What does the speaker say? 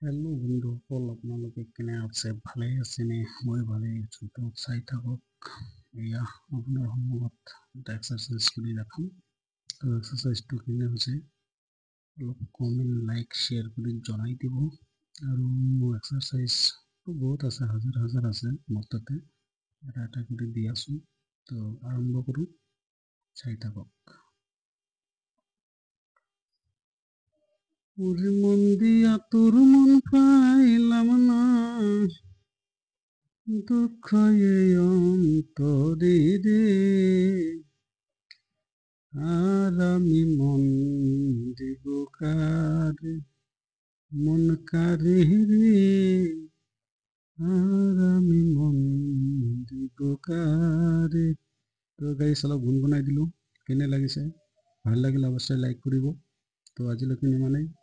Hello' বন্ধুসকল, আপোনালোকে কেনে আছে? ভালে আছেনে? মই ভালেই আছোঁ। তো চাই থাকক, এয়া আপোনাৰ সন্মুখত এটা এক্সাৰচাইজ কৰি দেখাম। তো এক্সাৰচাইজটো কেনে হৈছে অলপ কমেণ্ট, লাইক, শ্বেয়াৰ কৰি জনাই দিব। আৰু এক্সাৰচাইজটো বহুত আছে, হাজাৰ হাজাৰ আছে মোৰ তাতে, এটা এটা কৰি দি আছোঁ। তো আৰম্ভ কৰোঁ, চাই থাকক। ওরে মন দিয়া তোর মন পাইলাম না, দুঃখ এই অন্তরে রে, আর আমি মন দিব কারে, মন কারে রে, আর আমি মন দিব কারে। তো গাইছ অলপ গুণগুণাই দিলোঁ, কেনে লাগিছে? ভাল লাগিলে অৱশ্যে লাইক কৰিব। তো আজিলৈকে ইমানেই।